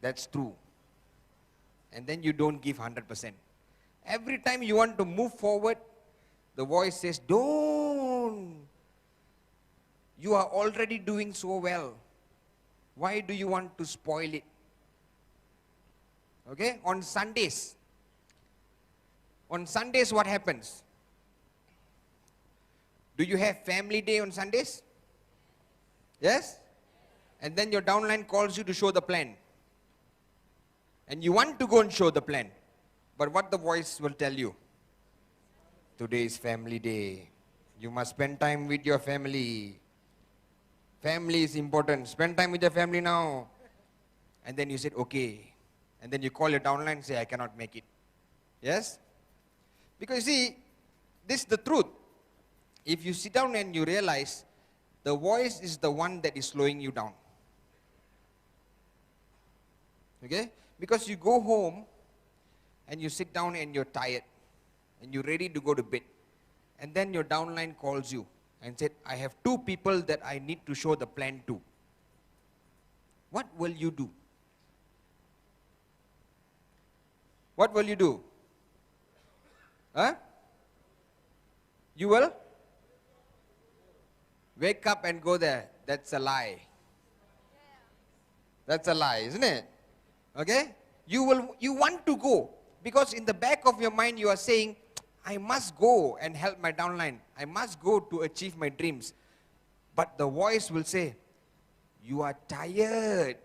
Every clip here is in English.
that's true. And then you don't give 100%. Every time you want to move forward, the voice says, don't. You are already doing so well. Why do you want to spoil it? Okay, on Sundays, what happens? Do you have family day on Sundays? Yes? And then your downline calls you to show the plan. And you want to go and show the plan. But what the voice will tell you? Today is family day. You must spend time with your family. Family is important. Spend time with your family now. And then you said, okay. And then you call your downline and say, I cannot make it. Yes? Because you see, this is the truth. If you sit down and you realize, the voice is the one that is slowing you down. Okay? Because you go home and you sit down and you're tired and you're ready to go to bed. And then your downline calls you and said, I have 2 people that I need to show the plan to. What will you do? What will you do? Huh? You will? Wake up and go there. That's a lie. That's a lie, isn't it? Okay? You want to go. Because in the back of your mind you are saying, I must go and help my downline. I must go to achieve my dreams. But the voice will say, you are tired.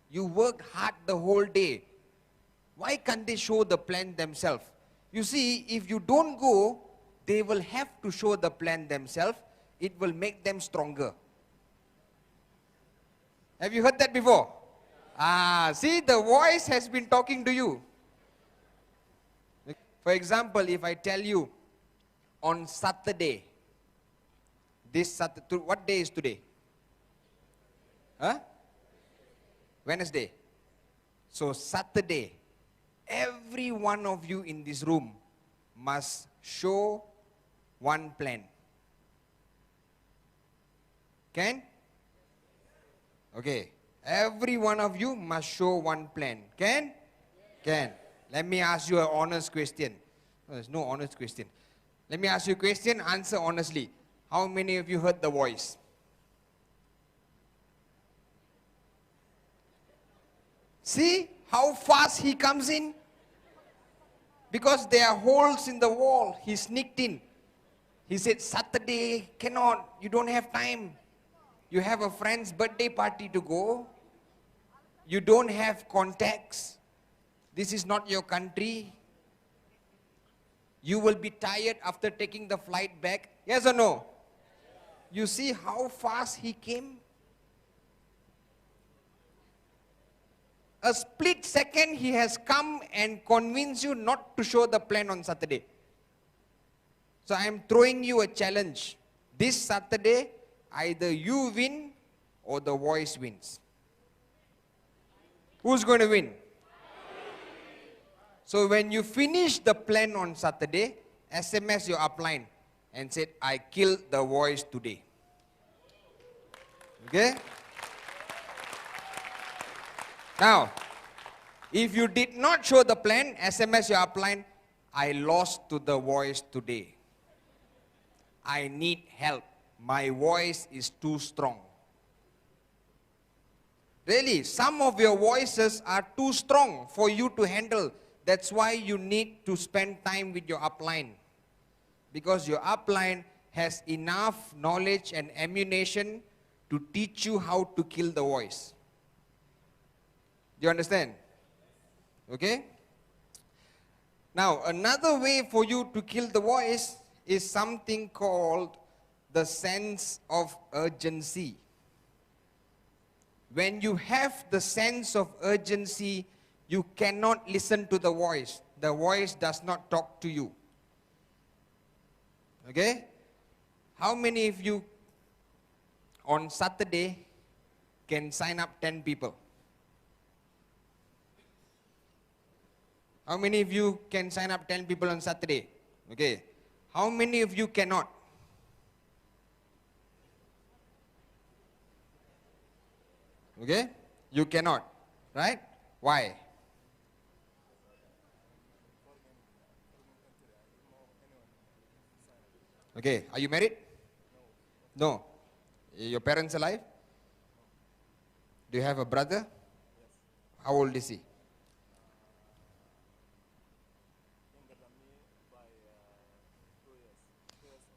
You work hard the whole day. Why can't they show the plan themselves? You see, if you don't go, they will have to show the plan themselves. It will make them stronger. Have you heard that before? See, the voice has been talking to you. For example, if I tell you, on Saturday, what day is today? Huh? Wednesday. So Saturday, every one of you in this room must show one plan. Can? Okay. Every one of you must show one plan. Can? Can. Let me ask you an honest question. There's no honest question. Let me ask you a question, answer honestly. How many of you heard the voice? See how fast he comes in? Because there are holes in the wall. He sneaked in. He said, Saturday, cannot. You don't have time. You have a friend's birthday party to go. You don't have contacts. This is not your country. You will be tired after taking the flight back. Yes or no? You see how fast he came? A split second he has come and convinced you not to show the plan on Saturday. So I am throwing you a challenge. This Saturday, either you win or the voice wins. Who's going to win? So when you finish the plan on Saturday, SMS your upline and said, I killed the voice today. Okay? Now, if you did not show the plan, SMS your upline, I lost to the voice today. I need help. My voice is too strong. Really, some of your voices are too strong for you to handle. That's why you need to spend time with your upline. Because your upline has enough knowledge and ammunition to teach you how to kill the voice. Do you understand? Okay? Now, another way for you to kill the voice is something called the sense of urgency. When you have the sense of urgency, you cannot listen to the voice. The voice does not talk to you. Okay? How many of you on Saturday can sign up 10 people? How many of you can sign up 10 people on Saturday? Okay. How many of you cannot? Okay. You cannot, right? Why? Okay, are you married? No. Your parents alive? Do you have a brother? How old is he?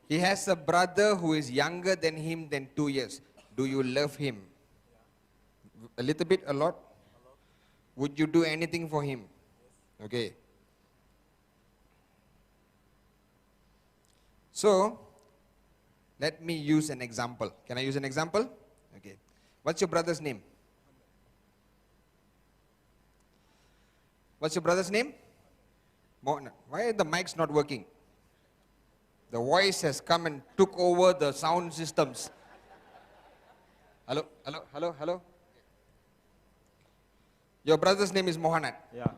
He has a brother who is younger than him than 2 years. Do you love him? A little bit, a lot? Would you do anything for him? Okay. So, let me use an example. Can I use an example? Okay. What's your brother's name? What's your brother's name? Why are the mics not working? The voice has come and took over the sound systems. Hello, hello, hello, hello. Your brother's name is Mohammed. Yeah.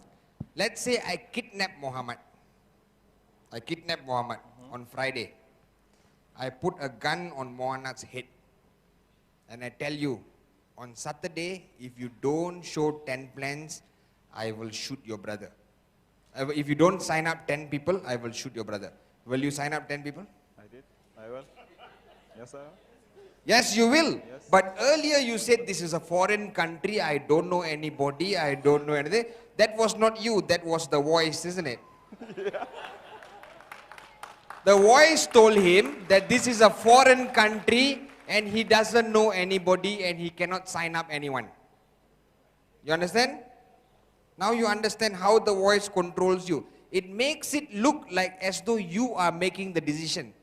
Let's say I kidnap Mohammed. I kidnap Mohammed on Friday. I put a gun on Mohammed's head. And I tell you, on Saturday, if you don't show 10 plans, I will shoot your brother. If you don't sign up 10 people, I will shoot your brother. Will you sign up 10 people? I did. I will. Yes, sir. Yes, you will. Yes. But earlier you said this is a foreign country, I don't know anybody, I don't know anything. That was not you, that was the voice, isn't it? Yeah. The voice told him that this is a foreign country and he doesn't know anybody and he cannot sign up anyone. You understand? Now you understand how the voice controls you. It makes it look like as though you are making the decision.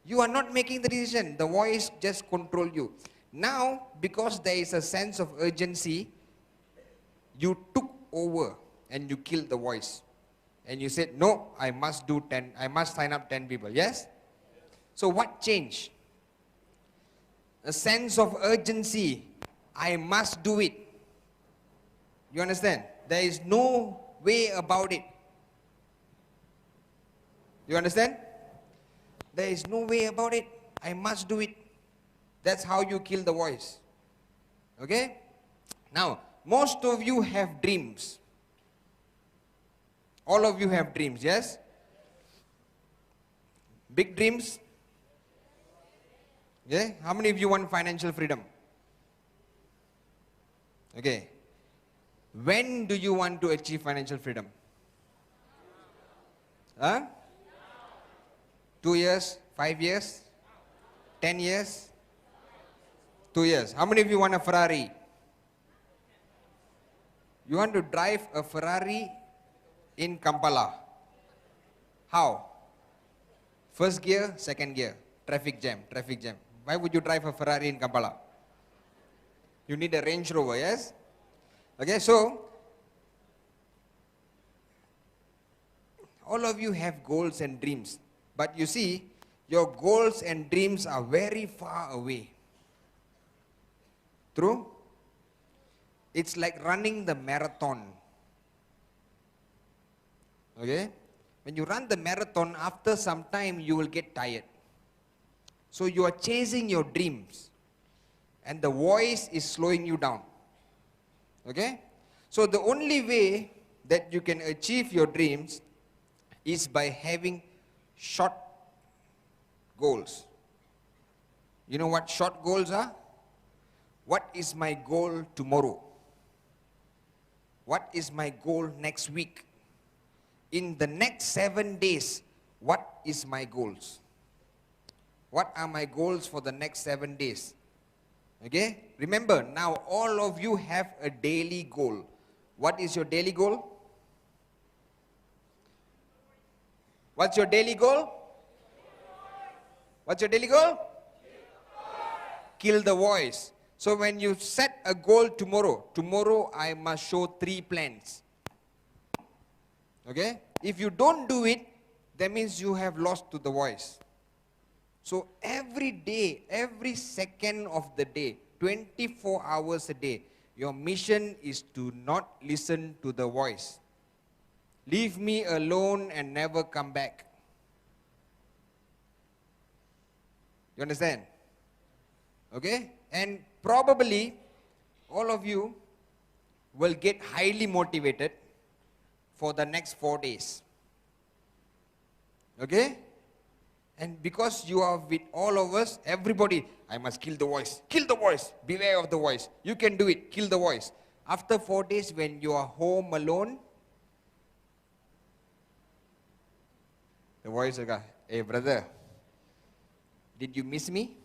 You are not making the decision. The voice just controls you. Now, because there is a sense of urgency, you took over and you killed the voice. And you said, no, I must do 10, I must sign up 10 people. Yes? So what changed? A sense of urgency. I must do it. You understand? There is no way about it. You understand? There is no way about it. I must do it. That's how you kill the voice. Okay? Now, most of you have dreams. All of you have dreams, yes? Big dreams? Yeah? How many of you want financial freedom? Okay. When do you want to achieve financial freedom? Huh? 2 years? 5 years? 10 years? 2 years. How many of you want a Ferrari? You want to drive a Ferrari in Kampala. How? First gear, second gear. Traffic jam, traffic jam. Why would you drive a Ferrari in Kampala? You need a Range Rover, yes? Okay, so, all of you have goals and dreams. But you see, your goals and dreams are very far away. True? It's like running the marathon. Okay? When you run the marathon, after some time you will get tired. So you are chasing your dreams. And the voice is slowing you down. Okay? So the only way that you can achieve your dreams is by having short goals. You know what short goals are? What is my goal tomorrow? What is my goal next week? In the next 7 days, what is my goals? What are my goals for the next 7 days? Okay? Remember, now all of you have a daily goal. What is your daily goal? What's your daily goal? What's your daily goal? Kill the voice. So when you set a goal tomorrow I must show 3 plans. Okay? If you don't do it, that means you have lost to the voice. So every day, every second of the day, 24 hours a day, your mission is to not listen to the voice. Leave me alone and never come back. You understand? Okay? And probably, all of you will get highly motivated for the next 4 days. Okay? And because you are with all of us, everybody, I must kill the voice, beware of the voice. You can do it, kill the voice. After 4 days, when you are home alone, the voice will go, hey brother, did you miss me?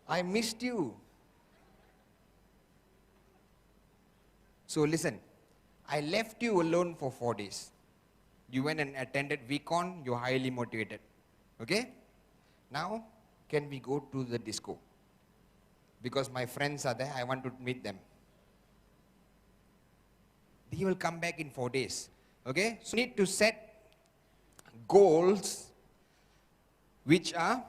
I missed you. So listen, I left you alone for 4 days. You went and attended VCon, you're highly motivated. Okay? Now, can we go to the disco? Because my friends are there, I want to meet them. He will come back in 4 days. Okay? So you need to set goals which are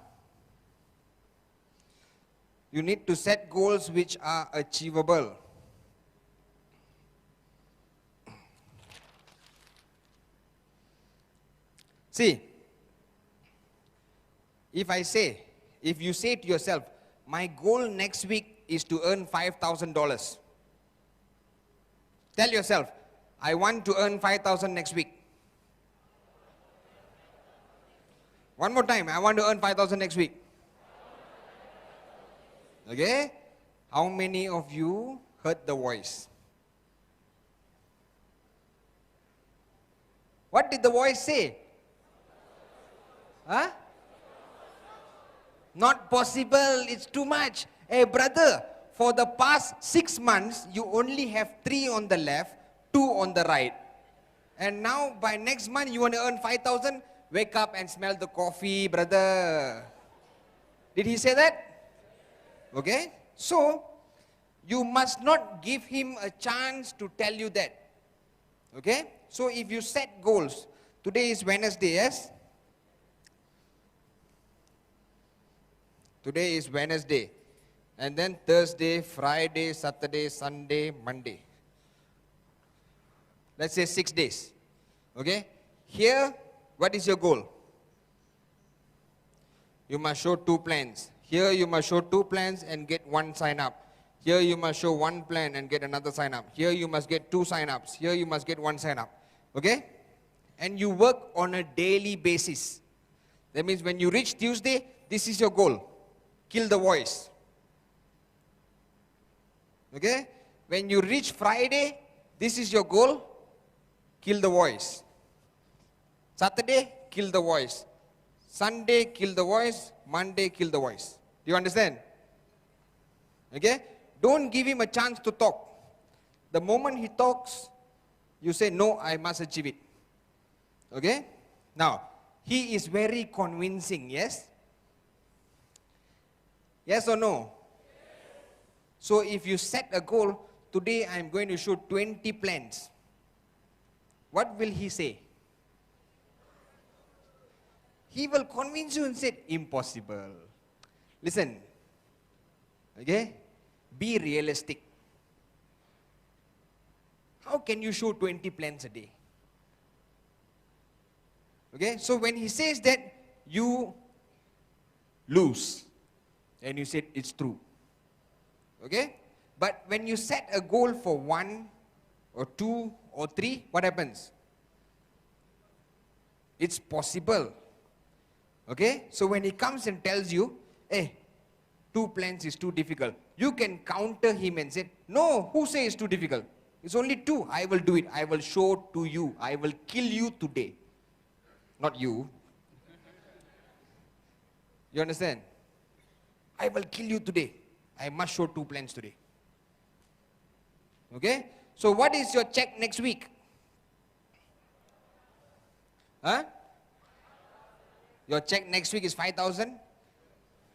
achievable. See, if you say to yourself, my goal next week is to earn $5,000. Tell yourself, I want to earn 5,000 next week. One more time, I want to earn 5,000 next week. Okay? How many of you heard the voice? What did the voice say? Huh? Not possible, it's too much. Hey brother, for the past 6 months, you only have 3 on the left, 2 on the right. And now by next month, you want to earn 5,000? Wake up and smell the coffee, brother. Did he say that? Okay? So, you must not give him a chance to tell you that. Okay? So, if you set goals, today is Wednesday, yes? Today is Wednesday. And then Thursday, Friday, Saturday, Sunday, Monday. Let's say 6 days. Okay? Here, what is your goal? You must show 2 plans. Here you must show 2 plans and get 1 sign up. Here you must show 1 plan and get another sign up. Here you must get 2 sign ups. Here you must get 1 sign up. Okay? And you work on a daily basis. That means when you reach Tuesday, this is your goal. Kill the voice. Okay? When you reach Friday, this is your goal. Kill the voice. Saturday, kill the voice. Sunday, kill the voice. Monday, kill the voice. Do you understand? Okay? Don't give him a chance to talk. The moment he talks, you say, no, I must achieve it. Okay? Now, he is very convincing, yes? Yes or no? So if you set a goal, today I am going to show 20 plans. What will he say? He will convince you and say, impossible. Listen, okay? Be realistic. How can you show 20 plans a day? Okay, so when he says that, you lose. And you said it's true. Okay? But when you set a goal for 1 or 2 or 3, what happens? It's possible. Okay? So when he comes and tells you, hey, 2 plans is too difficult, you can counter him and say, no, who says it's too difficult? It's only 2. I will do it. I will show to you. I will kill you today. Not you. You understand? I will kill you today. I must show 2 plans today. Okay? So what is your check next week? Huh? Your check next week is 5,000?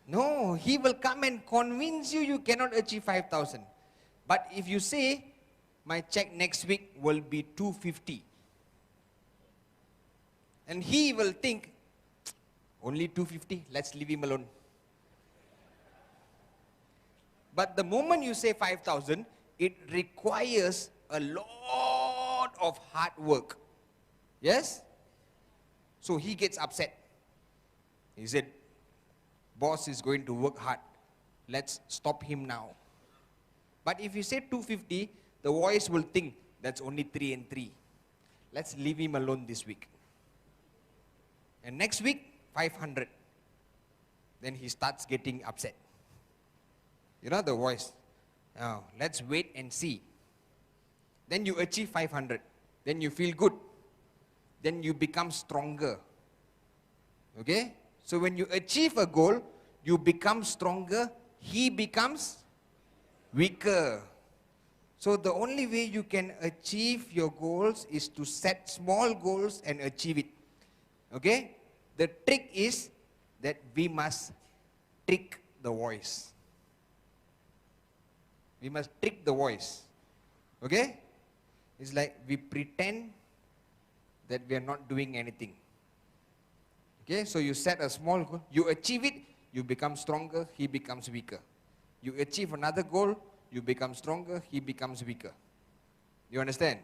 No, he will come and convince you you cannot achieve 5,000. But if you say, my check next week will be 250. And he will think, only 250, let's leave him alone. But the moment you say 5,000, it requires a lot of hard work. Yes? So he gets upset. He said, boss is going to work hard. Let's stop him now. But if you say 250, the voice will think that's only 3 and 3. Let's leave him alone this week. And next week, 500. Then he starts getting upset. You know the voice. Now, let's wait and see. Then you achieve 500. Then you feel good. Then you become stronger. Okay? So when you achieve a goal, you become stronger, he becomes weaker. So the only way you can achieve your goals is to set small goals and achieve it. Okay? The trick is that we must trick the voice. We must trick the voice. Okay? It's like we pretend that we are not doing anything. Okay, so you set a small goal, you achieve it, you become stronger, he becomes weaker. You achieve another goal, you become stronger, he becomes weaker. You understand?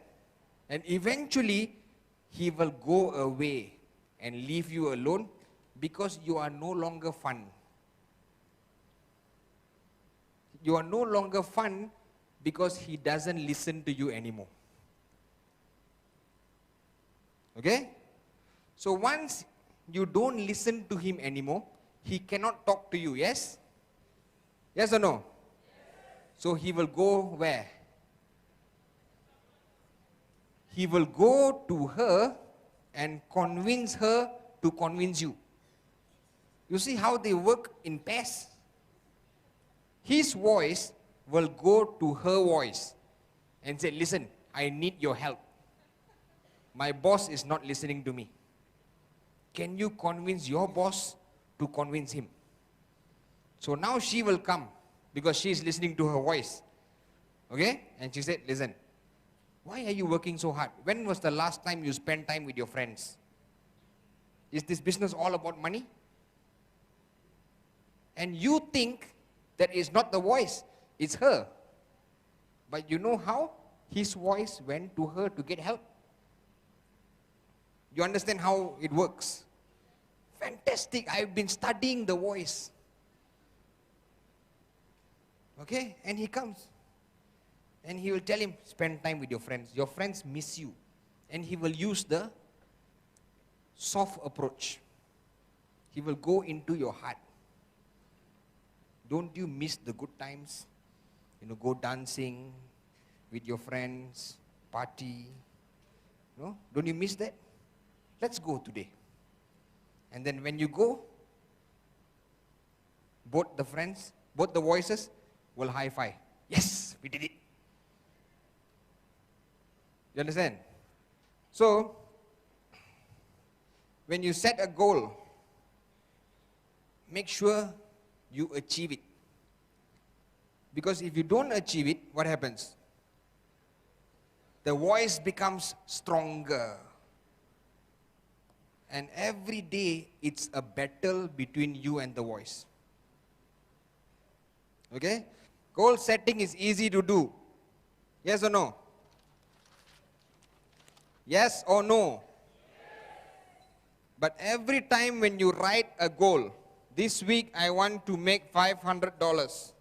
And eventually, he will go away and leave you alone because you are no longer fun. You are no longer fun because he doesn't listen to you anymore. Okay? So once you don't listen to him anymore, he cannot talk to you, yes? Yes or no? So he will go where? He will go to her and convince her to convince you. You see how they work in pairs? His voice will go to her voice and say, listen, I need your help. My boss is not listening to me. Can you convince your boss to convince him? So now she will come because she is listening to her voice. Okay? And she said, listen, why are you working so hard? When was the last time you spent time with your friends? Is this business all about money? And you think that is not the voice, it's her. But you know how? His voice went to her to get help. You understand how it works? Fantastic. I've been studying the voice. Okay? And he comes. And he will tell him, spend time with your friends. Your friends miss you. And he will use the soft approach. He will go into your heart. Don't you miss the good times? You know, go dancing with your friends, party. No? Don't you miss that? Let's go today. And then when you go, both the friends, both the voices will high five. Yes, we did it. You understand? So, when you set a goal, make sure you achieve it. Because if you don't achieve it, what happens? The voice becomes stronger. And every day, it's a battle between you and the voice. Okay? Goal setting is easy to do. Yes or no? Yes or no? But every time when you write a goal, this week I want to make $500.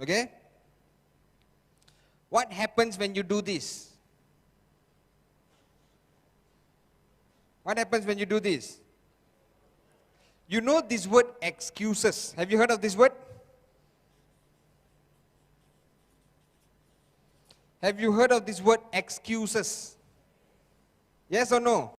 Okay? What happens when you do this? What happens when you do this? You know this word excuses. Have you heard of this word? Have you heard of this word excuses? Yes or no?